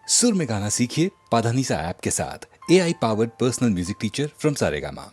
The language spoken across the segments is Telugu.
सुर में गाना सीखिए पाधानीसा ऐप के साथ। AI powered personal music teacher from Saregama.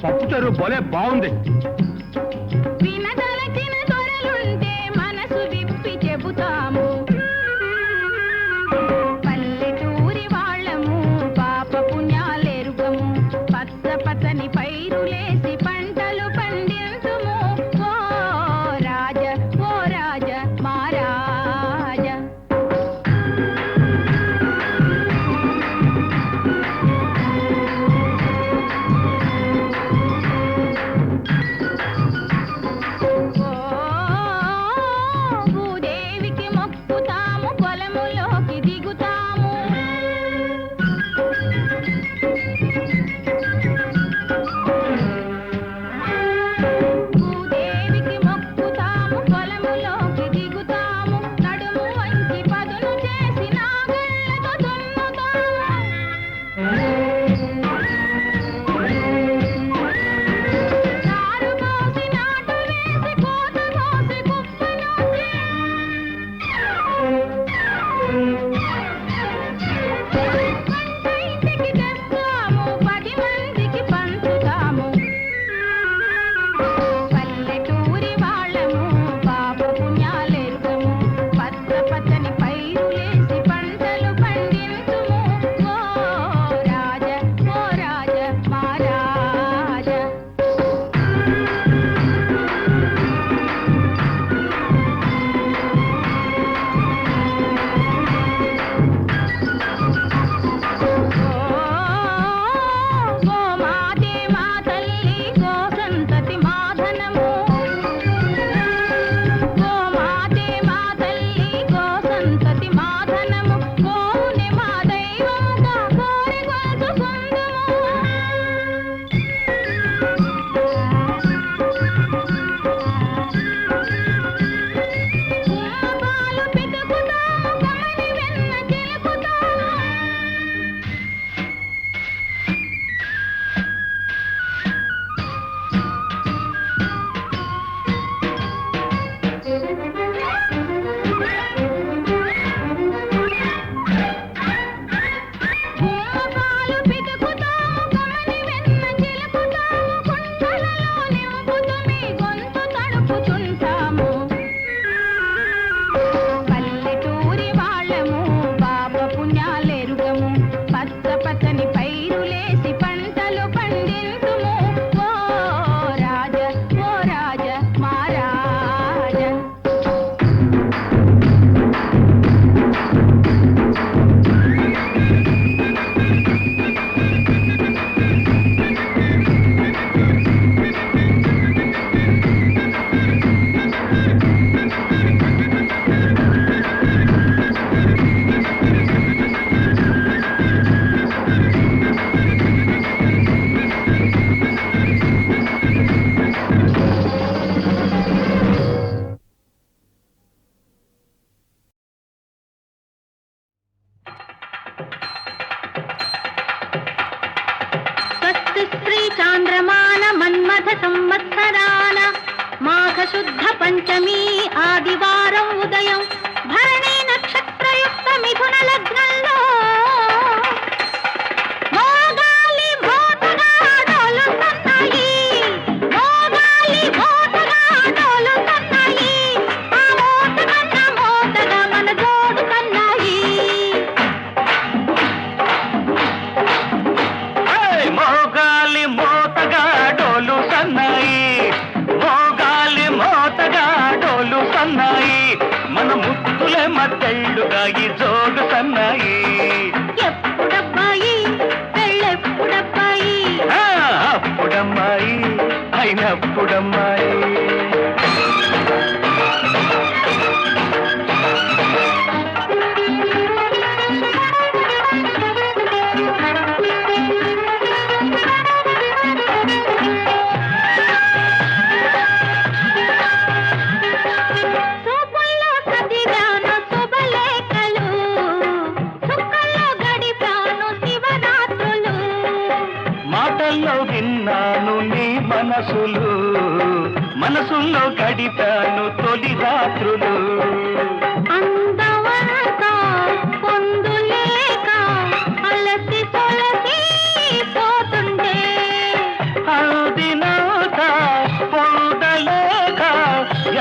పప్పుచారు భలే బాగుంది. వినదలచిన దొరలుంటే మనసు విప్పి చెబుతాము. పల్లెటూరి వాళ్ళము పాప పుణ్యాలెరుగము. పచ్చ పచ్చని పైరులేసి పంటలు పండించుము. ఓ రాజ ఓ రాజ మా రాజ. భూదేవికి మొక్కుతాము, పొలములోకి దిగుతాము. భూదేవికి మొక్కుతాము, పొలములోకి దిగుతాము. నడుము వంచి పదును చేసి నాగళ్ళతో దున్నుతాము. నారు పోసి నాటు వేసి కోత కోసి కుప్పలోకి వంట ఇంటికి తెస్తాము, 10 మందికి పంచుతాము. పల్లెటూరి వాళ్ళము పాప పుణ్యాలెరుగము. పచ్చ పచ్చని పైరులేసి పంటలు పండించుము. ఓ రాజ ఓ రాజ మా రాజ. గోమాతే మా తల్లి, గోసంతతి మా ధనము. గోమాతే మా తల్లి, గోసంతతి మా ధనము. గోవుని మా దైవముగా కోరి కొలుచుకుందుము. పాలు పితుకుతాము, కమలి వెన్న చిలుకుతాము. పాలు పితుకుతాము, కమలి వెన్న చిలుకుతాము. కుండలలో నింపుతూ మీ గొంతు తడుపుతుంటాము. పల్లెటూరి వాళ్ళము పాప పుణ్యాలెరుగము. పచ్చ పచ్చని పైరులేసి పంటలు పండించుము. ఓ రాజ ఓ రాజ మా రాజ. స్వస్తి శ్రీ చాంద్రమాన మన్మథ సంవత్సరాన మాఘ శుద్ధ పంచమి ఆదివారం ఉదయం భరణి నక్షత్రయుక్త మిథున లగ్నంలో మోగాలి మోతగా డోలుతున్నాయి. మోగాలి మోతగా డోలుతున్నాయి. మద్దెళ్ళుగా ఈ జోడు సన్నాయి. ఎప్పుడబ్బాయి పెళ్ళెప్పుడబ్బాయి అప్పుడమ్మాయి అయినప్పుడమ్మాయి. చూపుల్లో చదివాను శుభలేఖలు చుక్కల్లో గడిపాను శివరాత్రులు మాటల్లో విన్నాను నీ మనసులు, మనసుల్లో గడిపాను తొలి రాత్రులు. అందవంతా పొందులేక అలసి తొలసి పోతుండే అందినాక పొందలేక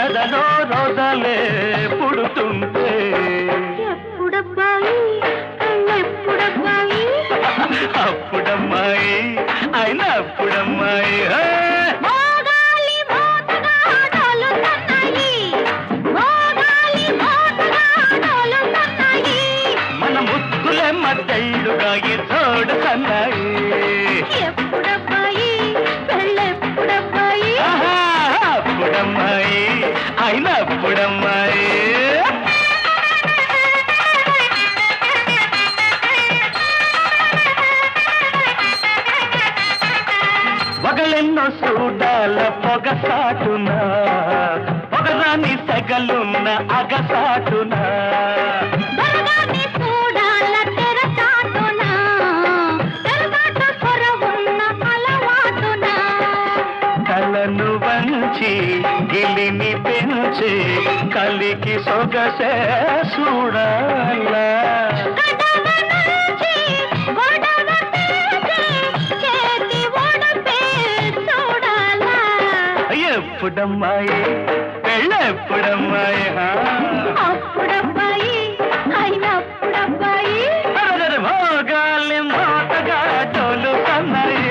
ఎదలో రోజలే పుడుతుంటే. ఎప్పుడబ్బాయి పెళ్ళెప్పుడబ్బాయి అప్పుడమ్మాయి అయినప్పుడమ్మాయి. మోగాలి మోతగా డోలుతున్నాయి మోగాలి మోతగా డోలుతున్నాయి మన ముద్దులే మద్దెళ్ళుగా ఈ తోడు సన్నాయి. ఎప్పుడబ్బాయి పెళ్ళెప్పుడబ్బాయి అప్పుడమ్మాయి అయినప్పుడమ్మాయి. పగలెన్నో సూడాల పొగసాటున పొగరాని సెగలున్న అగసాటున దొరగాని చూడాల తెరచాటున తెరచాటు కొరవున్న అలవాటున కలను వంచి గిలిని పెంచి కలికి సొగసే చూడాలా. గడవ నుంచి గొడవ తెచ్చి చేతి ఒడపే చూడాలా ఎప్పుడమ్మాయి పెళ్ళెప్పుడమ్మాయి. అప్పుడబ్బాయి అయినప్పుడబ్బాయి మోగాలి మోతగా డోలు సన్నాయి.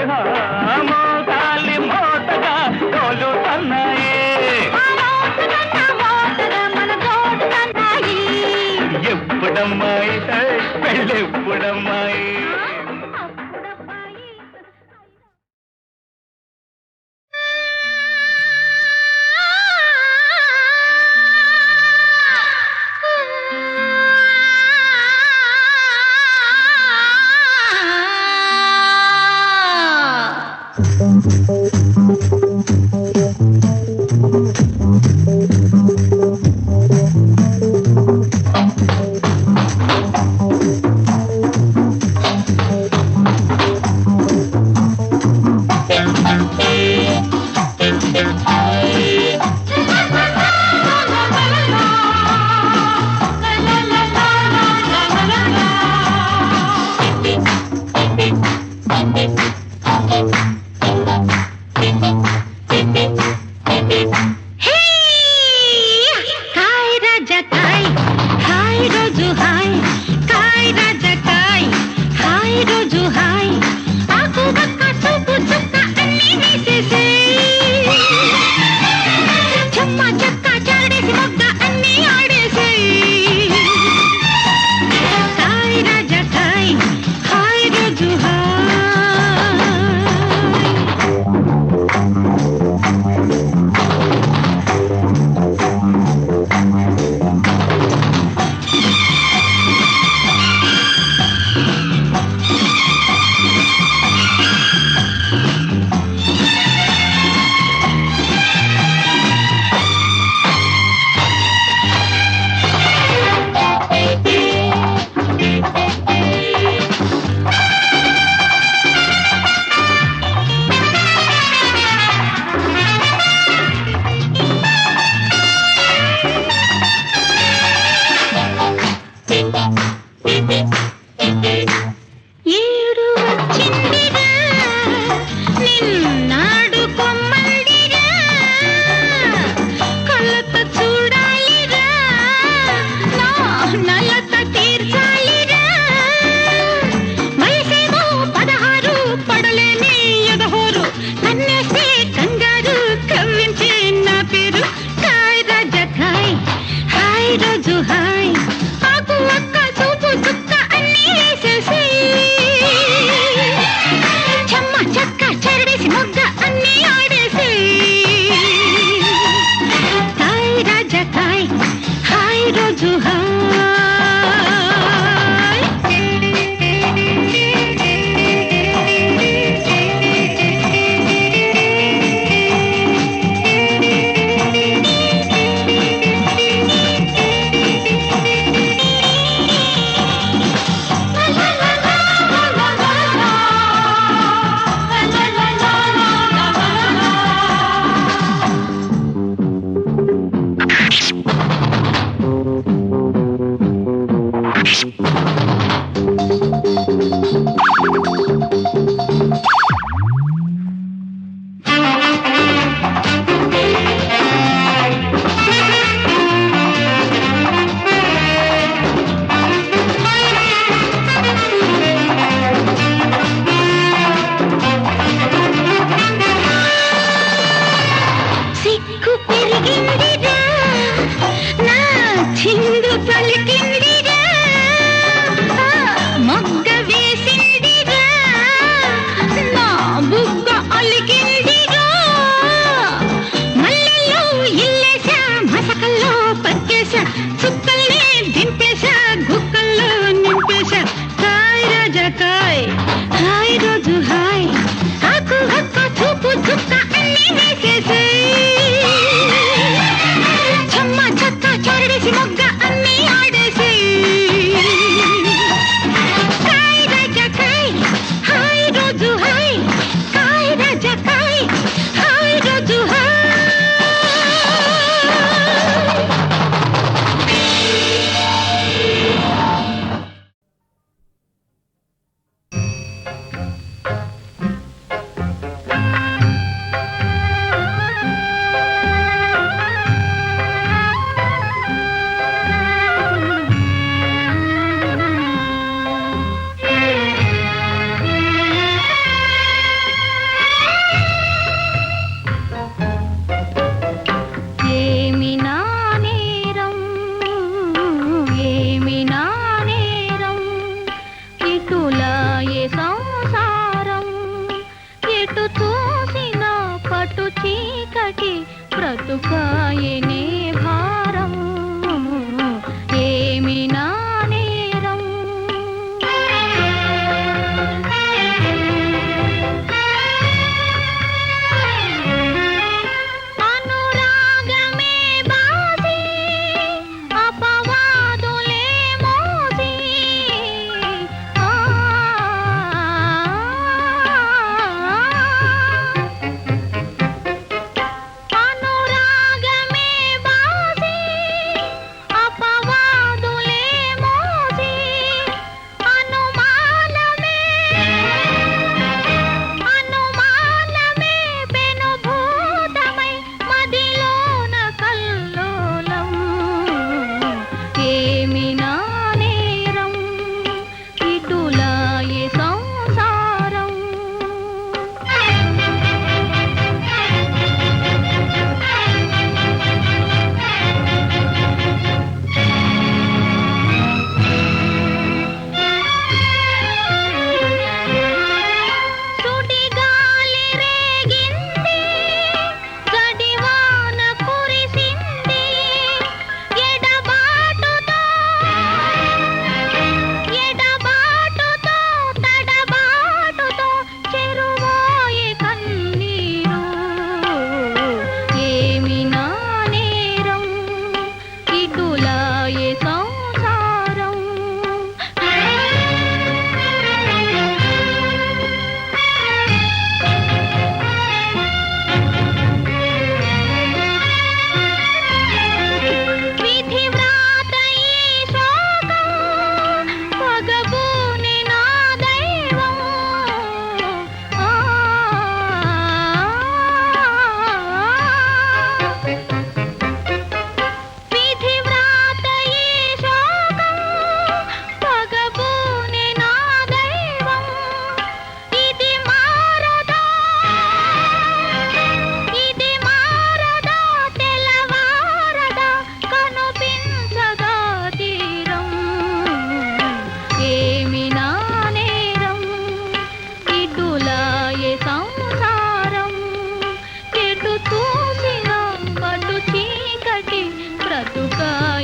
మోగాలి మోతగా డోలు సన్నాయి. మన జోడు సన్నాయి ఎప్పుడమ్మాయి పెళ్ళెప్పుడమ్మాయి. అప్పుడబ్బాయి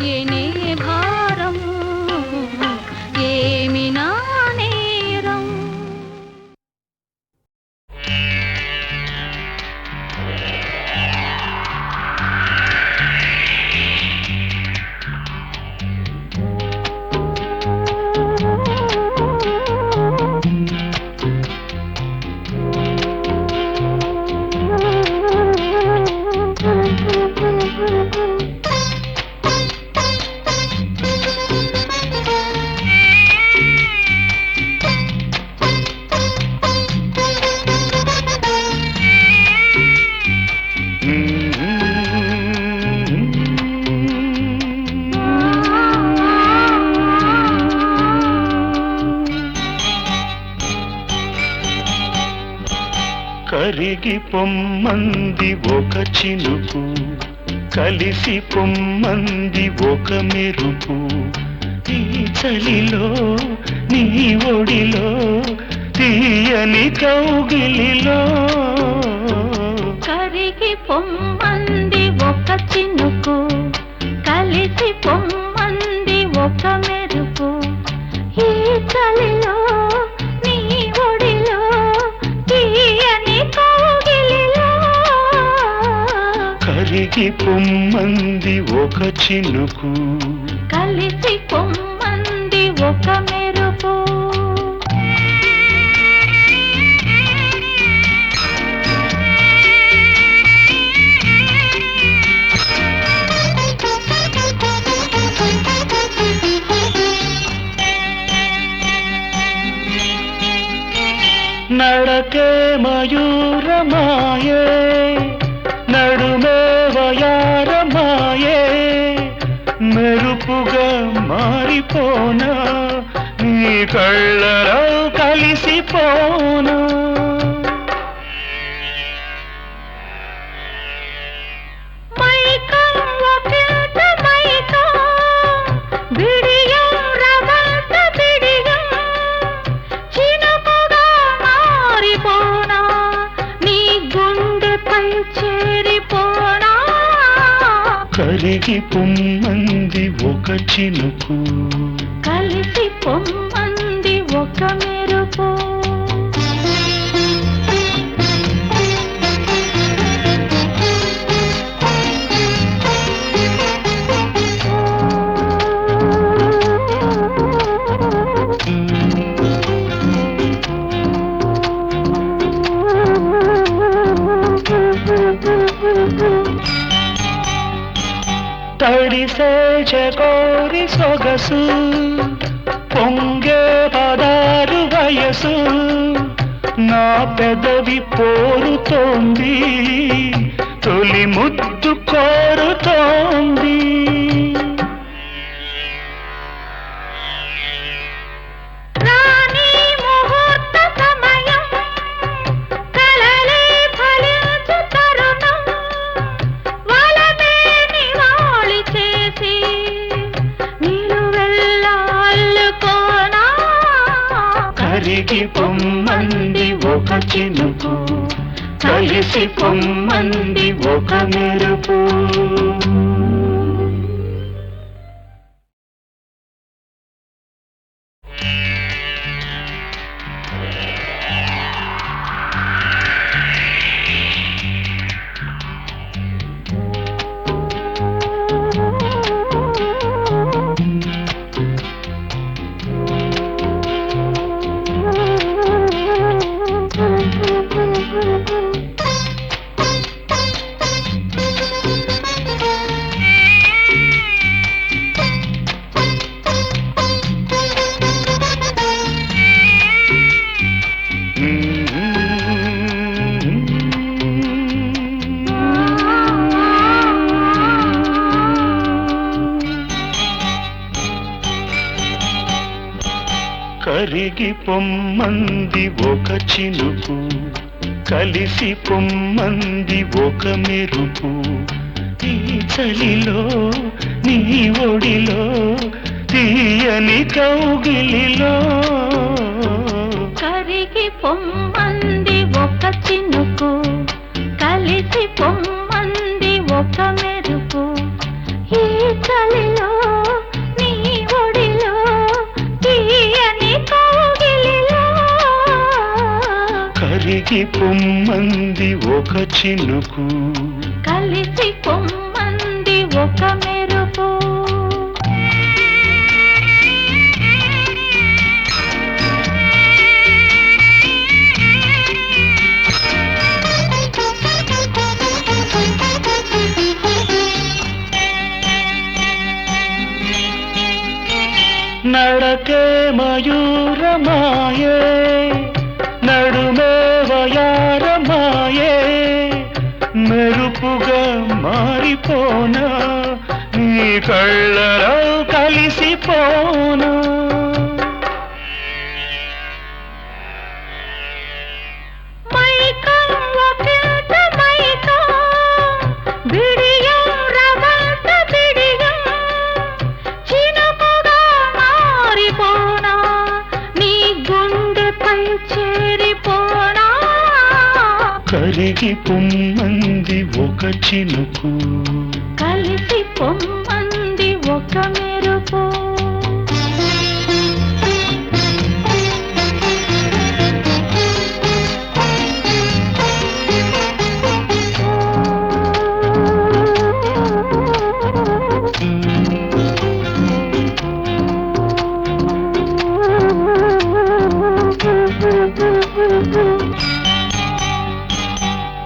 మోయనే భారం ఏమి నా నేరం. కరిగి పొమ్మంది ఒక చినుకు, కలిసి పొమ్మంది ఒక మెరుపు. ఈ చలిలో నీ ఒడిలో తీయని కౌగిలిలో. కరిగి పొమ్మంది ఒక చినుకు, కలిసి పొమ్మంది ఒక మెరుపు. ఈ చలిలో నీ ఒడిలో తీయని కౌగిలిలో. కరిగి పొమ్మంది ఒక చినుకు, కలిసి పొమ్మంది ఒక మెరుపు. నడకే మయూరమాయే, నడుమే వయారమాయే. మెరుపుగా మారిపోనా, నీ కళ్ళలో కలిసిపోనా. మైకం ఒకంత మైకం, బిడియం రవంత బిడియం. చినుకుగా మారిపోనా, నీ గుండెపై చేరిపోనా. కరిగి పొమ్మంది ఒక చినుకు, కలిసి పొమ్మంది ఒక మెరుపు. తడిసే చకోరి సొగసు, పొంగే పదారు వయసు. నా పెదవి పోరుతోంది, తొలి ముద్దు కోరుతోంది. రాణి ముహూర్త సమయం, కలలే ఫలించు తరుణం. వలనే నివాళి చేసి నిలువెల్లా అల్లుకోనా. కరిగి పొమ్మంది ఒక చినుకు, కలిసి పొమ్మంది ఒక మెరుపు. కరిగి పొమ్మంది ఒక చినుకు, కలిసి పొమ్మంది ఒక మెరుపు. ఈ చలిలో నీ ఒడిలో తీయని కౌగిలిలో. కరిగి పొమ్మంది ఒక చినుకు, కలిసి పొమ్మంది ఒక మెరుపు. ఈ చలిలో కరిగి పొమ్మంది ఒక చినుకు కలిసి పొమ్మంది ఒక మెరుపు నడకే మయూరమాయే నడుమే వయారమాయే మెరుపుగా మారిపోనా నీ కళ్ళలో కలిసిపోనా కరిగి పొమ్మంది ఒక చినుకు కలిసి పొమ్మంది ఒక మెరుపు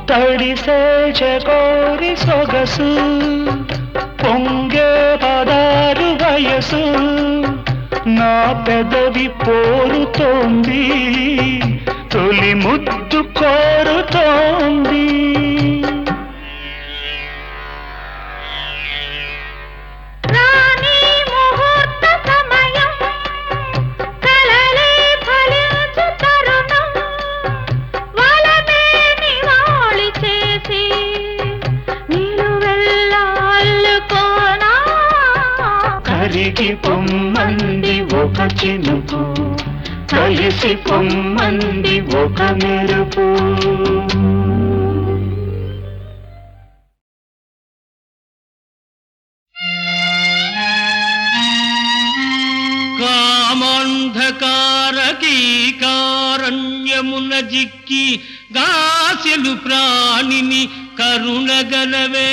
తడిసే చకోరి సొగసు పొంగే పదారు వయసు నా పెదవి పోరుతోంది తొలి ముద్దు కోరుతోంది కరిగి పొమ్మంది ఒక చినుకు కలిసి పొమ్మంది ఒక మెరుపు కామాంధకారకీకారణ్యమున జిక్కి గాసెలు ప్రాణిని కరుణగలవే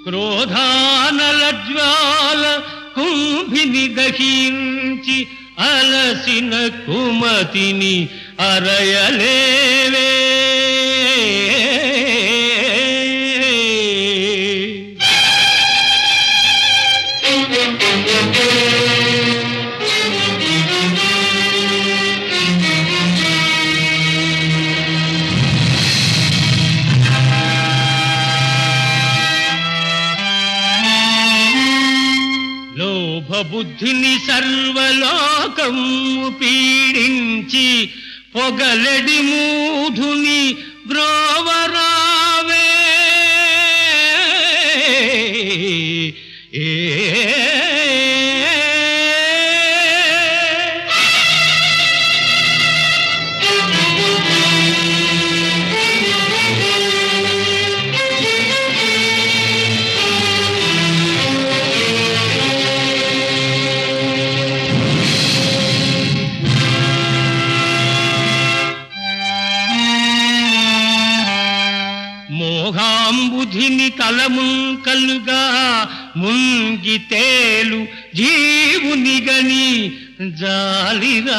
క్రోధానల జ్వాల కుంభిని దహించి అలసిన కుమతిని అరయలేవే బుద్ధిని సర్వలోకము పీడించి పొగలెడి మూఢుని బ్రోవరావే మోహాంబుధిని తలముంకలుగా ముంగి తేలు జీవునిగని జాలిరాదే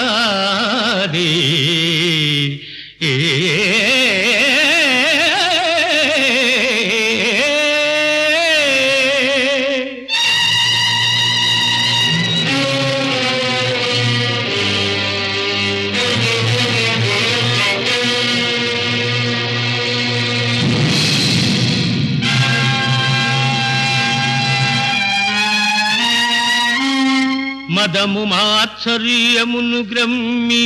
మదము మాత్సర్యమును గ్రమ్మి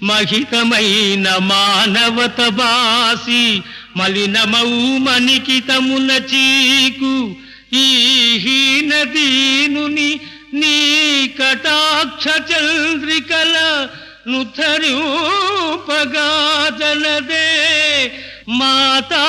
మహితమైన మానవత బాసి మలినమౌ మణికితమున చీకు ఈ హీన దీనుని నీ కటాక్ష చంద్రికల నుధరూపగాదనదే మాతా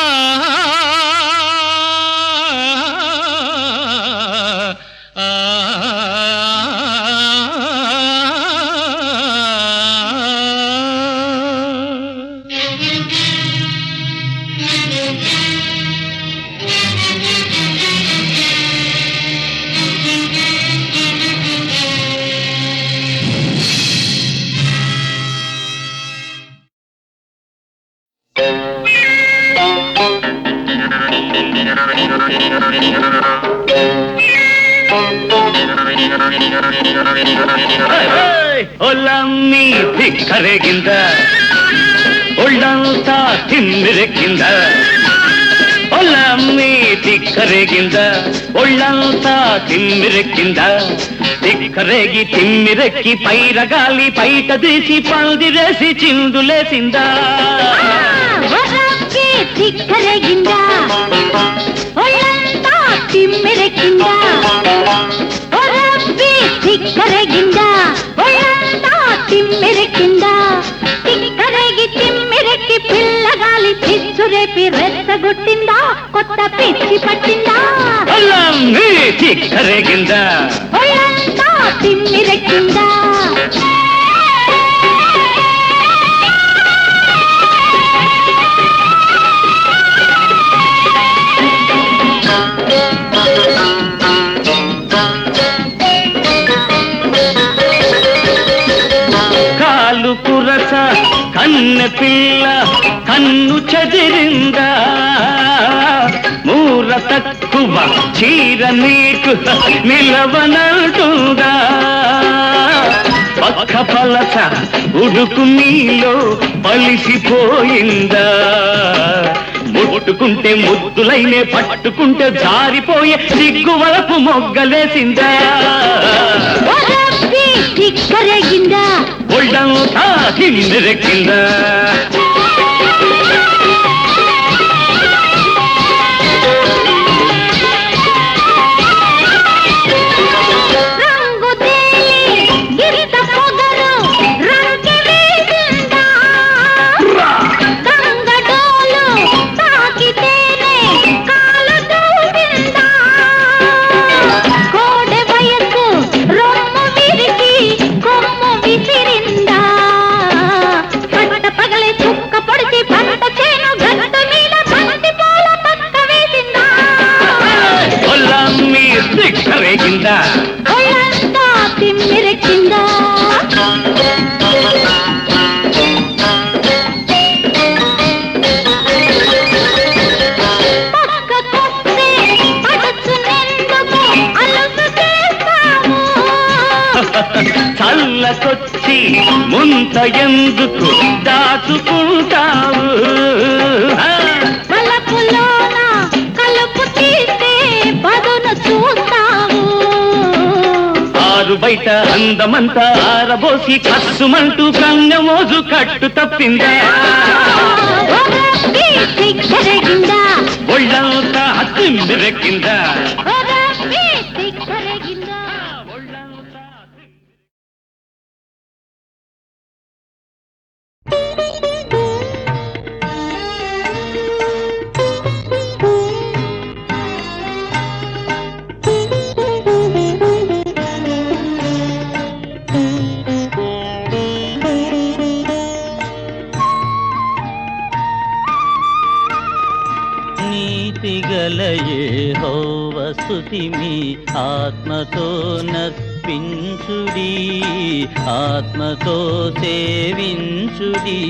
ಒಲ್ಲಮ್ಮಿ ಧಿಕ್ಕರೆಗಿಂದ ಒಳ್ಳಂತ ತಿಮ್ಮಿರಕ್ಕಿಂದ ಒಲ್ಲಮ್ಮಿ ಧಿಕ್ಕರೆಗಿಂದ ಒಳ್ಳಂತ ತಿಮ್ಮಿರಕ್ಕಿಂದ ధిక్కరేగి తిమ్మిరెక్కి పైరగాలి పైట తీసి పందిరేసి చిందులేసిందా ధిక్కరేగిందా ఒళ్ళంతా తిమ్మిరెక్కిందా ధిక్కరేగిందా ఒళ్ళంతా తిమ్మిరెక్కిందా ధిక్కరేగి తిమ్మిరెక్కి పిల్లగాలి పిచ్చురేపి రెచ్చగొట్టిందా కొత్త పిచ్చి పట్టిందా ధిక్కరేగిందా ఒళ్ళంతా తిమ్మిరెక్కిందా కాలు కురస కన్న పిల్ల కన్ను చెదిరిందా మూర తక్కువ చీర నీకు నిలవనంటుందా పక్క పలస ఉడుకు నీలో పలిసిపోయిందా ముట్టుకుంటే ముద్దులైనే పట్టుకుంటే జారిపోయే సిగ్గువలపు మొగ్గలేసిందా ధిక్కరేగిందా ఒళ్ళంతా తిమ్మిరెక్కిందా ధిక్కరేగిందా ఒళ్ళంతా తిమ్మిరెక్కిందా పక్కకొస్తే పడుచునెందుకు అలుసు చేస్తాము చల్లకొచ్చి ముంత ఎందుకు దాచుకుంటావు వలపులోన కలుపు తీస్తే పదును చూస్తావు ఆరు బయట అందమంతా ఆరబోసి కస్సుమంటూ కంగమోజు కట్టు తప్పిందా ధిక్కరేగిందా ఒళ్ళంతా తిమ్మిరెక్కిందా ధిక్కరేగిందా నీతిగల యెహోవ స్తుతిమి ఆత్మతో నర్పించుడి ఆత్మతో సేవించుడి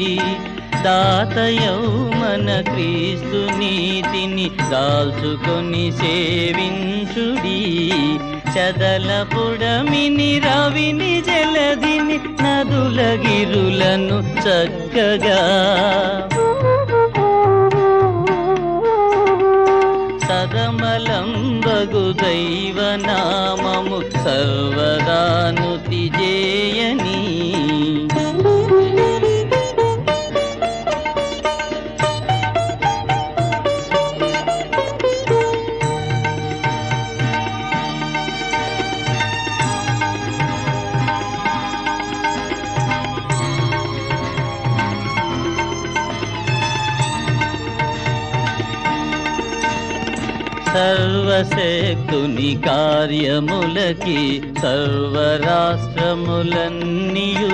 దాతయౌ మన క్రీస్తు నీతిని దాల్చుకొని సేవించుడి చదల పుడమిని రవిని జలదిని నదుల గిరులను చక్కగా సదమలంబగు దైవనామము సర్వదానుతి చేయని సర్వశక్తుని కార్యములకి సర్వరాష్ట్రములన్నీయు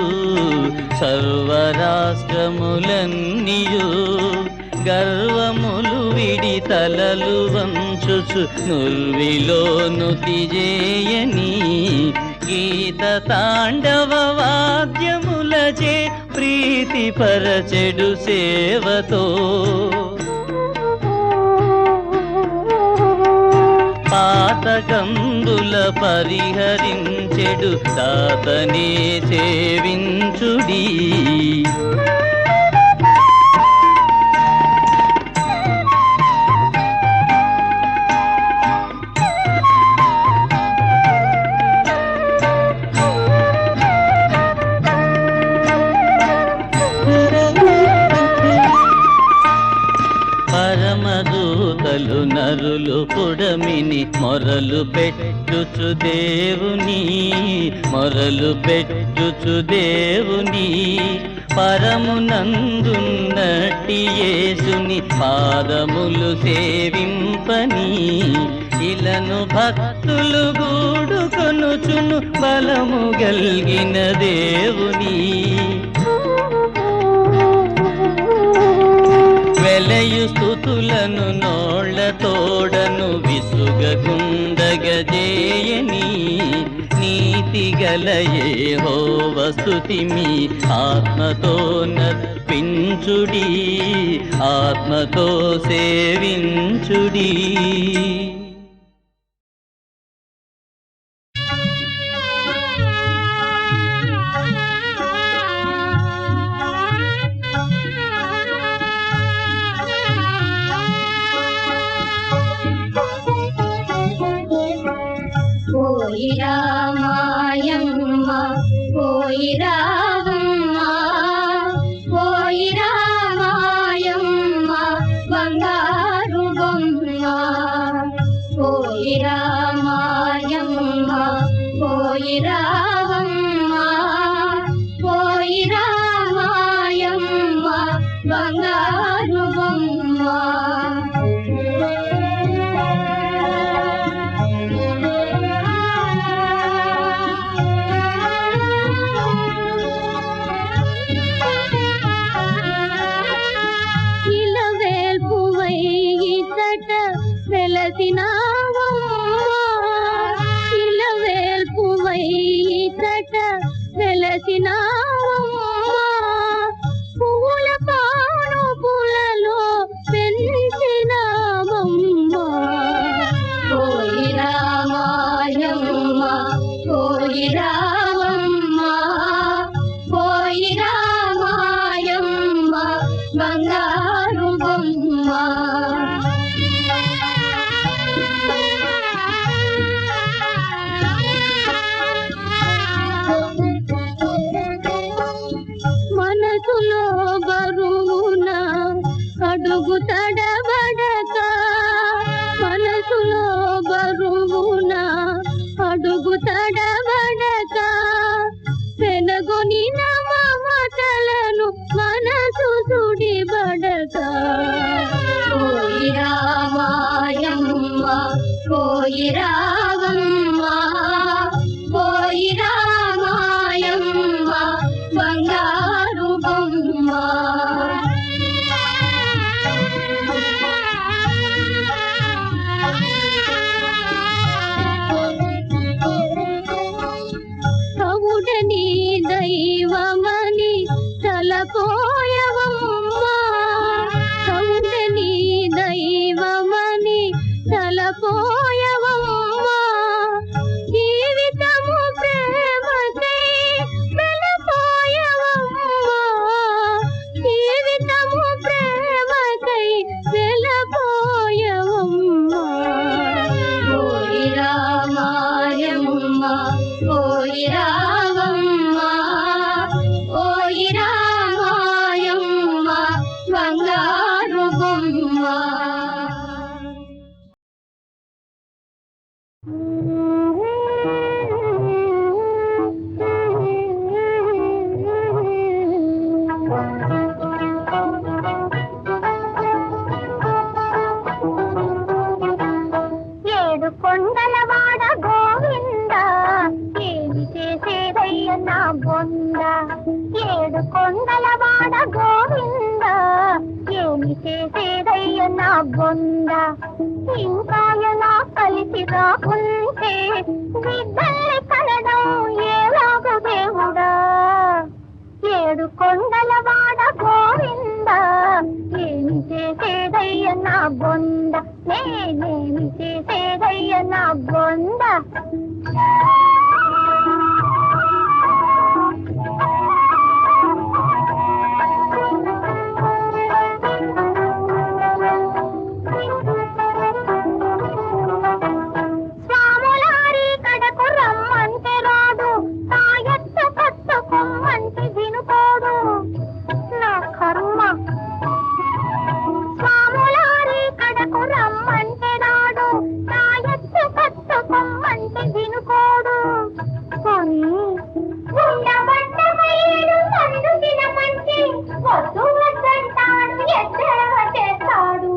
గర్వములు విడి తలలు వంచుచు నుర్విలోనుతి చేయని గీత తాండవ వాద్యములచే ప్రీతి పరచెడు సేవతో పాతకందుల పరిహరించెడు దాతనే సేవించుడి పరమదూతలు నరులు పుడమిని మొరలు పెట్టుచు దేవుని పరమునందున్నట్టి యేసుని పాదములు సేవింపని ఇలను భక్తులు గూడుకొనుచును బలము గల్గిన దేవుని వెలయు స్తుతులను నోళ్ల తోడను విసుగకుండగజేయని నీతి గల యెహోవ స్తుతిమి ఆత్మతో నర్పించుడి ఆత్మతో సేవించుడి రామాయమ్మ పోయి రావమ్మ పోయి రామాయమ్మ బంగారు బొమ్మ పోయి రామాయమ్మ పోయి రావమ్మ పోయి రామాయమ్మ బంగారు బొమ్మ ఇలవేల్పువై ఇతట వెలసినావమ్మ పువ్వుల పానుపులలో పెంచినావమ్మ పోయి రామాయమ్మ పోయి రామమ్మ పోయి రామాయమ్మ బంగారు బొమ్మ మనసులో బరువున అడుగు తడబడక మనసులో బరువున అడుగు తడబడక పెనగొని మమతలను మనసు సుడిబడక పోయి రామాయమ్మ పోయి రావమ్మ పోయి రామాయమ్మ బంగారు బొమ్మ కవుడని దైవమని తలపోయవమ్మ కవుడని దైవమని తలపోయవమ్మ జీవితము ప్రేమకై వెలపోయవమ్మ జీవితము ప్రేమకై వెలపోయవమ్మ బొంద ఇంకా ఎలా కలిసి రాకుంటే బిడ్డల్ని కనడం ఏలాగు దేవుడా ఏడు కొండల వాడ గోవింద ఏమి చేసేదయ్య నా బొంద నేనేమి చేసేదయ్య నా బొంద స్వాములారి కడకు రమ్మంటే రాడు తాయత్తు కట్టుకోమ్మంటే వినుకోడు నా కర్మ స్వాములారి కడకు రమ్మంటే రాడు తాయత్తు కట్టుకోమ్మంటే వినుకోడు కొని ఉండబట్టమయ్యడు మందు తినమంటే వద్దు వద్దంటాడు ఎద్దవ చేస్తాడు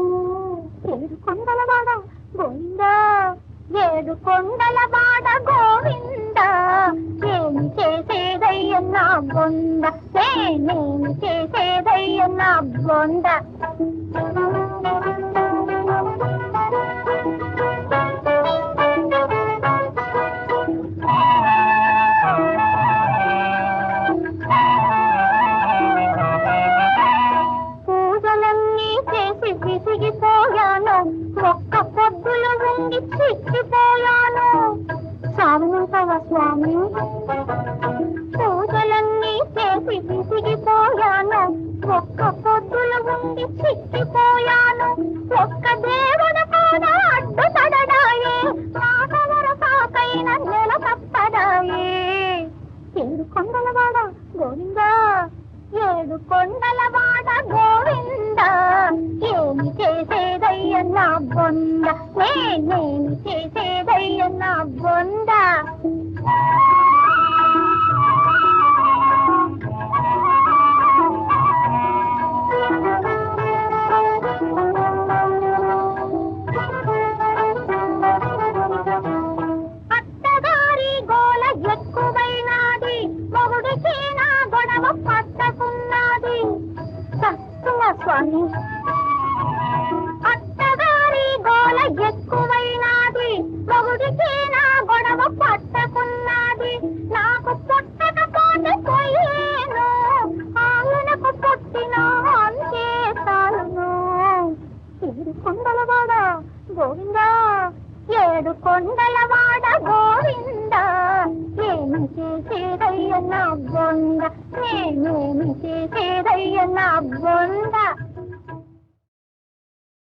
ఏడు కొండలవాడ గోవిందా ఏడు కొండలవాడ గోవిందా ఏమి చేసేదయ్య నా బొంద నేనేమి చేసేదయ్య నా బొంద పూజలన్నీ చేసి విసిగిపోయాను ఒక్క పొద్దులు ఉండి చిక్కిపోయాను సాగునంటావా స్వామి పూజలన్నీ చేసి విసిగిపోయాను ఒక్క పొద్దులు ఉండి చిక్కిపోయాను ఒక్క దేవుడు కూడా అడ్డు తడడాయే మానవర సాకైన నెల తప్పడాయే ఏడు కొండలవాడ గోవిందా ఏడు కొండలవాడ గోవిందా ఏమి చేసేదయ్య నా బొంద నేనేమి చేసేదయ్య నా బొంద అత్తగారి గోల ఎక్కువైనాది మొగుడికి నా గొడవ పట్టకున్నది సత్తువ స్వామి అత్తగారి గోల ఎక్కువైనాది మొగుడికి నా గొడవ పట్టకున్నది నాకు పుట్టకపోతే పోయేను ఆయనకు పుట్టిన అంతే చాలును ఏడు కొండలవాడ గోవిందా ఏడు కొండలవాడ గోవిందా ఏమి చేసేదయ్య నా బొంద నేనేమి చేసేదయ్య నా బొంద